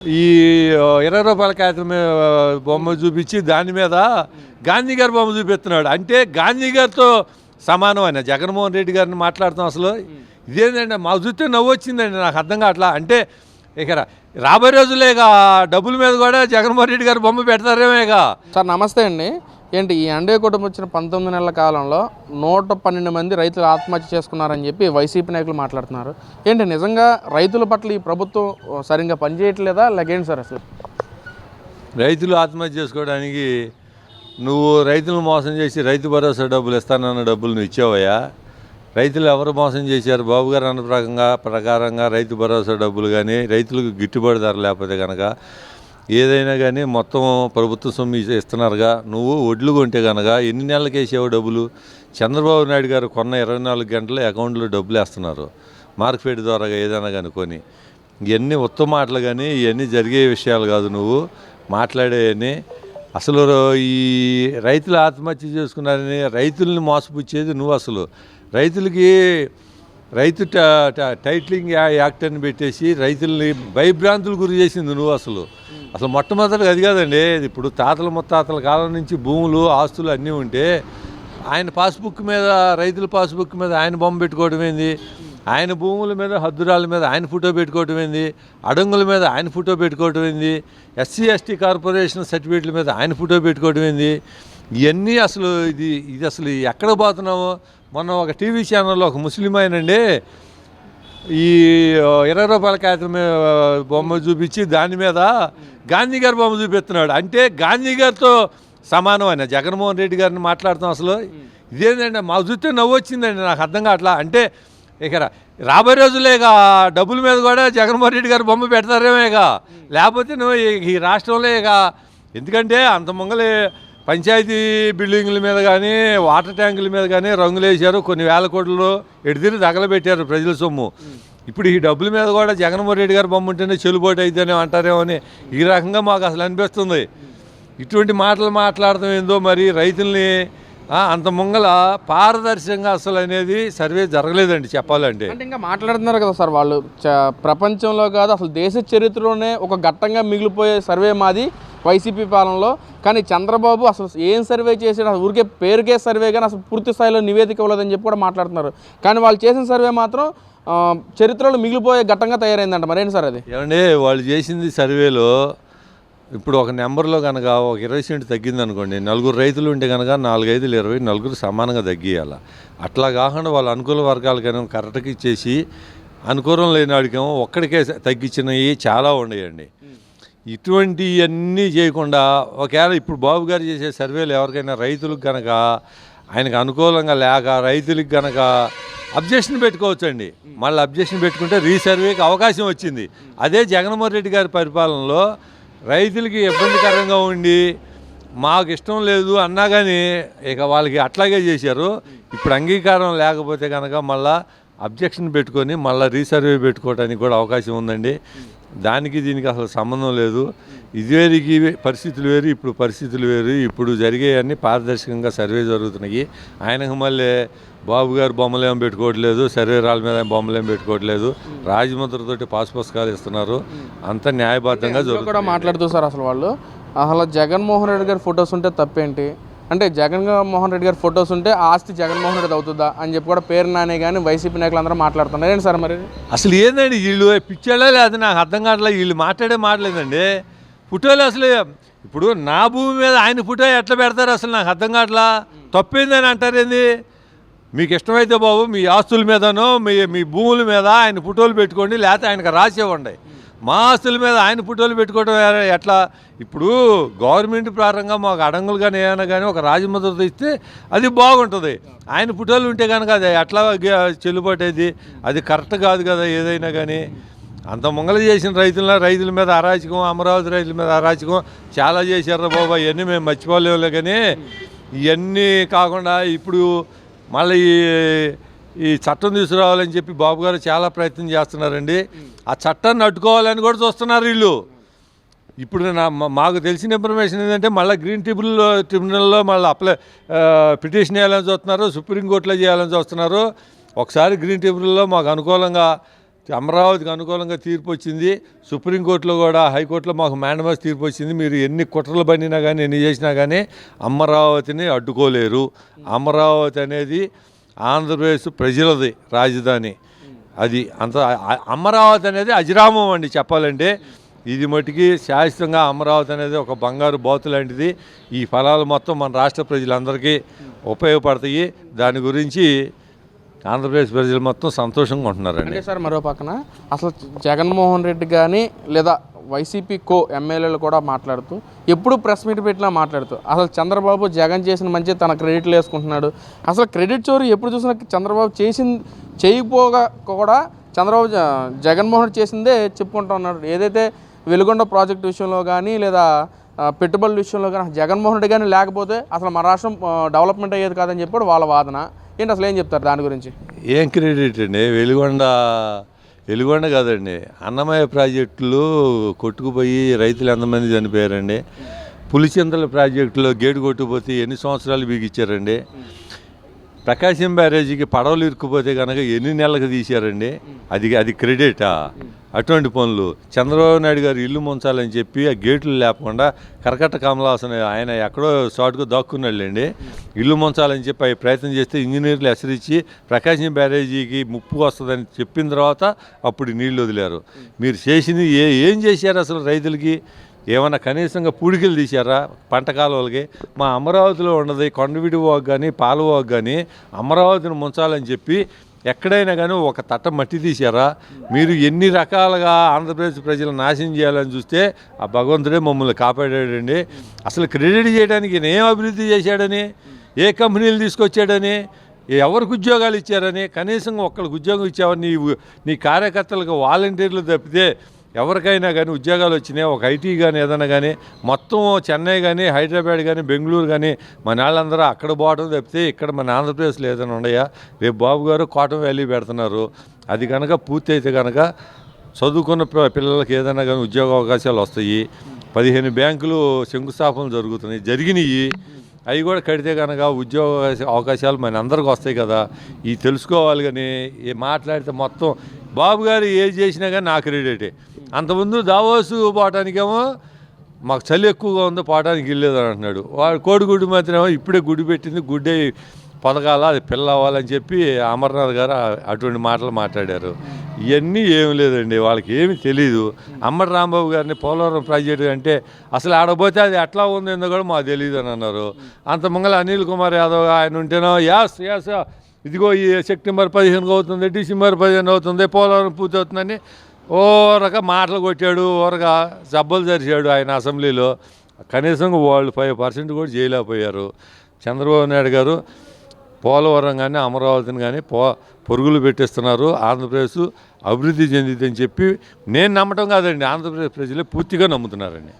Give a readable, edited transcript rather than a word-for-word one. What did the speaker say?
ఈ రూ. 20 కాగితం బొమ్మ చూపించి దాని మీద గాంధీ గారి బొమ్మ చూపిస్తున్నాడు. అంటే గాంధీ గారితో సమానం ఆయన జగన్మోహన్ రెడ్డి గారిని మాట్లాడుతాం. అసలు ఇదేంటంటే మాకు చూస్తే నవ్వు వచ్చిందండి, నాకు అర్థం కావట్లా. అంటే ఇక రాబోయే రోజులేగా డబ్బుల మీద కూడా జగన్మోహన్ రెడ్డి గారు బొమ్మ పెడతారేమేగా. సార్ నమస్తే అండి. ఏంటి ఈ ఎన్డీఏ కుటుంబం వచ్చిన 19 నెలల కాలంలో 112 మంది రైతులు ఆత్మహత్య చేసుకున్నారని చెప్పి వైసీపీ నాయకులు మాట్లాడుతున్నారు. ఏంటి నిజంగా రైతుల పట్ల ఈ ప్రభుత్వం సరిగ్గా పనిచేయట్లేదా లేకేంటి సార్? అసలు రైతులు ఆత్మహత్య చేసుకోవడానికి నువ్వు రైతులను మోసం చేసి రైతు భరోసా డబ్బులు ఇస్తానన్న డబ్బులు నువ్వు ఇచ్చావయ్యా? రైతులు ఎవరు మోసం చేశారు? బాబు గారు అన్న ప్రకారంగా రైతు భరోసా డబ్బులు కానీ రైతులకు గిట్టుబాటు ధర లేకపోతే కనుక ఏదైనా కానీ మొత్తం ప్రభుత్వ సొమ్ము ఇస్తున్నారుగా. నువ్వు ఒడ్లు కొంటే కనుక ఎన్ని నెలలకు వేసావు డబ్బులు? చంద్రబాబు నాయుడు గారు కొన్న 24 గంటలు అకౌంట్లో డబ్బులు వేస్తున్నారు మార్కెట్ ద్వారా ఏదైనా కనుక్కొని. ఇవన్నీ ఉత్తమ మాటలు కానీ ఇవన్నీ జరిగే విషయాలు కాదు నువ్వు మాట్లాడేవని. అసలు ఈ రైతులు ఆత్మహత్య చేసుకున్నారని రైతుల్ని మోసపుచ్చేది నువ్వు. అసలు రైతులకి రైతు టైటిలింగ్ యాక్ట్ అని పెట్టేసి రైతుల్ని భయభ్రాంతులు గురి చేసింది నువ్వు. అసలు మొట్టమొదటిగా అది కాదండి. ఇప్పుడు తాతల ముత్తాతల కాలం నుంచి భూములు ఆస్తులు అన్నీ ఉంటే ఆయన పాస్బుక్ మీద రైతుల పాస్బుక్ మీద ఆయన బొమ్మ పెట్టుకోవడం ఏంది? ఆయన భూముల మీద హద్దురాల మీద ఆయన ఫోటో పెట్టుకోవటం ఏంది? అడంగుల మీద ఆయన ఫోటో పెట్టుకోవటం ఏంది? ఎస్సీ ఎస్టీ కార్పొరేషన్ సర్టిఫికేట్ల మీద ఆయన ఫోటో పెట్టుకోవటం ఏంది? ఇవన్నీ అసలు ఇది అసలు ఎక్కడ పోతున్నాము? మొన్న ఒక టీవీ ఛానల్లో ఒక ముస్లిం ఆయనండి ఈ రూ. 20 కాగితం బొమ్మ చూపించి దాని మీద గాంధీ గారి బొమ్మ చూపిస్తున్నాడు. అంటే గాంధీ గారితో సమానం ఆయన జగన్మోహన్ రెడ్డి గారిని మాట్లాడుతాం. అసలు ఇదేంటంటే మాకు చూస్తే నవ్వు వచ్చిందండి, నాకు అర్థం కావట్లా. అంటే ఇక రాబోయే రోజులేగా డబ్బుల మీద కూడా జగన్మోహన్ రెడ్డి గారు బొమ్మ పెడతారేమేగా. లేకపోతే నువ్వు ఈ రాష్ట్రంలో ఇక ఎందుకంటే అంత మొంగలి పంచాయతీ బిల్డింగుల మీద కానీ వాటర్ ట్యాంకుల మీద కానీ రంగులు వేశారు, కొన్ని వేల కోట్లు ఎడిదిరి తగలబెట్టారు ప్రజల సొమ్ము. ఇప్పుడు ఈ డబ్బుల మీద కూడా జగన్మోహన్ రెడ్డి గారు బొమ్మ ఉంటేనే చెల్లుబాటు అయితేనే అంటారేమో అని ఈ రకంగా మాకు అసలు అనిపిస్తుంది. ఇటువంటి మాటలు మాట్లాడటం ఏందో మరి. రైతుల్ని అంత ముంగల పారదర్శకంగా అసలు అనేది సర్వే జరగలేదండి చెప్పాలంటే. అంటే ఇంకా మాట్లాడుతున్నారు కదా సార్ వాళ్ళు, ప్రపంచంలో కాదు అసలు దేశ చరిత్రలోనే ఒక ఘట్టంగా మిగిలిపోయే సర్వే మాది వైసీపీ పాలనలో. కానీ చంద్రబాబు అసలు ఏం సర్వే చేసాడు? అసలు ఊరికే పేరుకే సర్వే కానీ అసలు పూర్తి స్థాయిలో నివేదిక ఇవ్వలేదని చెప్పి కూడా మాట్లాడుతున్నారు. కానీ వాళ్ళు చేసిన సర్వే మాత్రం చరిత్రలో మిగిలిపోయే ఘట్టంగా తయారైందంట. మరేంటి సార్ అది? ఏమంటే వాళ్ళు చేసింది సర్వేలో ఇప్పుడు ఒక నెంబర్లో కనుక ఒక 20% తగ్గింది అనుకోండి, 4 రైతులు ఉంటే కనుక 4, 5, 20 నలుగురు సమానంగా తగ్గియాలి. అట్లా కాకుండా వాళ్ళు అనుకూల వర్గాలకైనా కరెక్ట్గా ఇచ్చేసి అనుకూలం లేని వాడికేమో ఒక్కడికే తగ్గించినవి చాలా ఉన్నాయండి. ఇటువంటివన్నీ చేయకుండా ఒకవేళ ఇప్పుడు బాబు గారు చేసే సర్వేలు ఎవరికైనా రైతులకు కనుక ఆయనకు అనుకూలంగా లేక రైతులకు కనుక అబ్జెక్షన్ పెట్టుకోవచ్చండి. మళ్ళీ అబ్జెక్షన్ పెట్టుకుంటే రీసర్వేకి అవకాశం వచ్చింది. అదే జగన్మోహన్ రెడ్డి గారి పరిపాలనలో రైతులకి ఇబ్బందికరంగా ఉండి మాకు ఇష్టం లేదు అన్నా కానీ ఇక వాళ్ళకి అట్లాగే చేశారు. ఇప్పుడు అంగీకారం లేకపోతే కనుక మళ్ళీ అబ్జెక్షన్ పెట్టుకొని మళ్ళీ రీసర్వే పెట్టుకోవడానికి కూడా అవకాశం ఉందండి. దానికి దీనికి అసలు సంబంధం లేదు. ఇదివరకు పరిస్థితులు వేరు, ఇప్పుడు పరిస్థితులు వేరు. ఇప్పుడు జరిగేవన్నీ పారదర్శకంగా సర్వే జరుగుతున్నాయి. ఆయనకు మళ్ళీ బాబు గారు బొమ్మలు ఏం పెట్టుకోవట్లేదు, సర్వేరాల మీద బొమ్మలు ఏం పెట్టుకోవట్లేదు, రాజముద్రతోటి పాస్ పుస్తకాలు ఇస్తున్నారు. అంతా న్యాయబద్ధంగా జరుగుతుంది. మాట్లాడుతూ సార్ అసలు వాళ్ళు అసలు జగన్మోహన్ రెడ్డి గారి ఫొటోస్ ఉంటే తప్పేంటి? అంటే జగన్మోహన్ రెడ్డి గారి ఫొటోస్ ఉంటే ఆస్తి జగన్మోహన్ రెడ్డి అవుతుందా అని చెప్పి కూడా పేరు నానే కానీ వైసీపీ నాయకులు అందరూ మాట్లాడుతున్నారు. ఏంటి సార్ మరి అసలు ఏందండి వీళ్ళు పిచ్చాడా లేదు? నాకు అర్థం కావట్లేదు. వీళ్ళు మాట్లాడే మాటలేదండి. ఫోటోలు అసలు ఇప్పుడు నా భూమి మీద ఆయన ఫోటో ఎట్లా పెడతారు? అసలు నాకు అర్థం కావట్లా. తప్పేందని అంటారేంది? మీకు ఇష్టమైతే బాబు మీ ఆస్తుల మీదనో మీ భూముల మీద ఆయన ఫోటోలు పెట్టుకోండి, లేకపోతే ఆయనకు రాసేవ్వండి. మా ఆస్తుల మీద ఆయన ఫోటోలు పెట్టుకోవడం ఎట్లా? ఇప్పుడు గవర్నమెంట్ ప్రారంభంగా మాకు అడంగులు కానీ ఏమైనా కానీ ఒక రాజముద్రతో ఇస్తే అది బాగుంటుంది. ఆయన ఫోటోలు ఉంటే కనుక అది ఎట్లా చెల్లుబాటు అయింది? అది కరెక్ట్ కాదు కదా. ఏదైనా కానీ అంత ముంగలు చేసిన రైతుల మీద అరాచకం, అమరావతి రైతుల మీద అరాచకం చాలా చేశారు బాబా. ఇవన్నీ మేము మర్చిపోలేవులే. కానీ ఇవన్నీ కాకుండా ఇప్పుడు మళ్ళీ ఈ చట్టం తీసుకురావాలని చెప్పి బాబు గారు చాలా ప్రయత్నం చేస్తున్నారండి. ఆ చట్టాన్ని అడ్డుకోవాలని కూడా చూస్తున్నారు వీళ్ళు. ఇప్పుడు మాకు తెలిసిన ఇన్ఫర్మేషన్ ఏంటంటే మళ్ళీ గ్రీన్ ట్రిబ్యునల్లో మళ్ళీ పిటిషన్ వేయాలని చూస్తున్నారు, సుప్రీంకోర్టులో చేయాలని చూస్తున్నారు. ఒకసారి గ్రీన్ ట్రిబ్యునల్లో మాకు అనుకూలంగా అమరావతికి అనుకూలంగా తీర్పు వచ్చింది. సుప్రీంకోర్టులో కూడా, హైకోర్టులో మాకు మ్యాండమస్ తీర్పు వచ్చింది. మీరు ఎన్ని కుట్రలు పడినా కానీ, ఎన్ని చేసినా కానీ అమరావతిని అడ్డుకోలేరు. అమరావతి అనేది ఆంధ్రప్రదేశ్ ప్రజలది రాజధాని. అది అంత అమరావతి అనేది అజిరామం అండి చెప్పాలంటే. ఇది మటుకి శాశ్వతంగా అమరావతి అనేది ఒక బంగారు బాతు లాంటిది. ఈ ఫలాలు మొత్తం మన రాష్ట్ర ప్రజలందరికీ ఉపయోగపడతాయి. దాని గురించి ఆంధ్రప్రదేశ్ ప్రజలు మొత్తం సంతోషంగా ఉంటున్నారండి. అంటే సార్ మరో పక్కన అసలు జగన్మోహన్ రెడ్డి కానీ లేదా వైసీపీ ఎమ్మెల్యేలు కూడా మాట్లాడుతూ ఎప్పుడు ప్రెస్ మీట్ పెట్టినా మాట్లాడుతూ అసలు చంద్రబాబు జగన్ చేసిన మంచి తన క్రెడిట్లు వేసుకుంటున్నాడు. అసలు క్రెడిట్ చోరీ ఎప్పుడు చూసినా చంద్రబాబు చేయకపోగా కూడా చంద్రబాబు జగన్మోహన్ రెడ్డి చేసిందే చెప్పుకుంటూ ఉన్నాడు. ఏదైతే వెలుగొండ ప్రాజెక్టు విషయంలో కానీ లేదా పెట్టుబడుల విషయంలో కానీ జగన్మోహన్ రెడ్డి కానీ లేకపోతే అసలు మన రాష్ట్రం డెవలప్మెంట్ అయ్యేది కాదని చెప్పి వాళ్ళ వాదన. ఏంటి అసలు ఏం చెప్తారు దాని గురించి? ఏం క్రెడిట్ అండి? వెలుగొండ కాదండి, అన్నమయ్య ప్రాజెక్టులు కొట్టుకుపోయి రైతులు ఎంతమంది చనిపోయారండి. పులిచింతల ప్రాజెక్టులో గేటు కొట్టుకుపోతే ఎన్ని సంవత్సరాలు బిగిచ్చారండి. ప్రకాశం బ్యారేజీకి పడవలు ఇరుక్కుపోతే కనుక ఎన్ని నెలలకు తీశారండి. అది క్రెడిటా? అటువంటి పనులు చంద్రబాబు నాయుడు గారు ఇల్లు ముంచాలని చెప్పి ఆ గేట్లు లేకుండా కరకట్ట కమలాసన ఆయన ఎక్కడో షార్ట్గా దాక్కున్నాళ్ళండి. ఇల్లు ముంచాలని చెప్పి ప్రయత్నం చేస్తే ఇంజనీర్లు హెచ్చరించి ప్రకాశం బ్యారేజీకి ముప్పు వస్తుందని చెప్పిన తర్వాత అప్పుడు నీళ్లు వదిలారు. మీరు చేసింది ఏం చేశారు అసలు? రైతులకి ఏమన్నా కనీసంగా పూడికలు తీశారా పంట కాలువలకి? మా అమరావతిలో ఉన్నది కొండవిడి వాగు కానీ పాలవాగు కానీ అమరావతిని ముంచాలని చెప్పి ఎక్కడైనా కానీ ఒక తట్ట మట్టి తీశారా? మీరు ఎన్ని రకాలుగా ఆంధ్రప్రదేశ్ ప్రజలు నాశనం చేయాలని చూస్తే ఆ భగవంతుడే మమ్మల్ని కాపాడాడండి. అసలు క్రెడిట్ చేయడానికి ఈయన ఏం అభివృద్ధి చేశాడని, ఏ కంపెనీలు తీసుకొచ్చాడని, ఎవరికి ఉద్యోగాలు ఇచ్చారని, కనీసం ఒక్కరికి ఉద్యోగం ఇచ్చావని నీ కార్యకర్తలకు వాలంటీర్లు తప్పితే ఎవరికైనా కానీ ఉద్యోగాలు వచ్చినాయి? ఒక ఐటీ కానీ ఏదైనా కానీ మొత్తం చెన్నై కానీ హైదరాబాద్ కానీ బెంగళూరు కానీ మన వాళ్ళందరూ అక్కడ పోవడం తప్పితే ఇక్కడ మన ఆంధ్రప్రదేశ్లో ఏదైనా ఉన్నాయా? రేపు బాబు గారు కాటన్ వ్యాలీ పెడుతున్నారు. అది కనుక పూర్తి అయితే కనుక చదువుకున్న పిల్లలకి ఏదైనా కానీ ఉద్యోగ అవకాశాలు వస్తాయి. 15 బ్యాంకులు శంకుస్థాపనలు జరిగినాయి. అవి కూడా కడితే కనుక ఉద్యోగ అవకాశాలు మన అందరికీ వస్తాయి కదా. ఇవి తెలుసుకోవాలి. కానీ మాట్లాడితే మొత్తం బాబు గారు ఏది చేసినా కానీ నా క్రెడిటే. అంతకుముందు దావోసు పోవటానికేమో మాకు చలి ఎక్కువగా ఉంది, పోవటానికి వెళ్ళేదని అంటున్నాడు. వాడు కోడిగుడ్డు మాత్రమేమో ఇప్పుడే గుడి పెట్టింది, గుడ్డే పొదగాల, అది పిల్ల అవ్వాలని చెప్పి అమర్నాథ్ గారు అటువంటి మాటలు మాట్లాడారు. ఇవన్నీ ఏమి లేదండి, వాళ్ళకి ఏమి తెలీదు. అమ్మడి రాంబాబు గారిని పోలవరం ప్రాజెక్టు అంటే అసలు ఆడపోతే అది ఎట్లా ఉందో కూడా మాకు తెలియదు అని అన్నారు. అంత మంగళ అనిల్ కుమార్ యాదవ్ ఆయన ఉంటేనో యాస్ ఇదిగో ఈ సెప్టెంబర్ 15 అవుతుంది, డిసెంబర్ 15 అవుతుంది, పోలవరం పూర్తి అవుతుందని ఓరక మాటలు కొట్టాడు, ఓరగా జబ్బలు జరిచాడు ఆయన అసెంబ్లీలో. కనీసం వాళ్ళు 5% కూడా చేయలేకపోయారు. చంద్రబాబు నాయుడు గారు పోలవరం కానీ అమరావతిని కానీ పొరుగులు పెట్టేస్తున్నారు. ఆంధ్రప్రదేశ్ అభివృద్ధి చెందిందని చెప్పి నేను నమ్మటం కాదండి, ఆంధ్రప్రదేశ్ ప్రజలే పూర్తిగా నమ్ముతున్నారండి.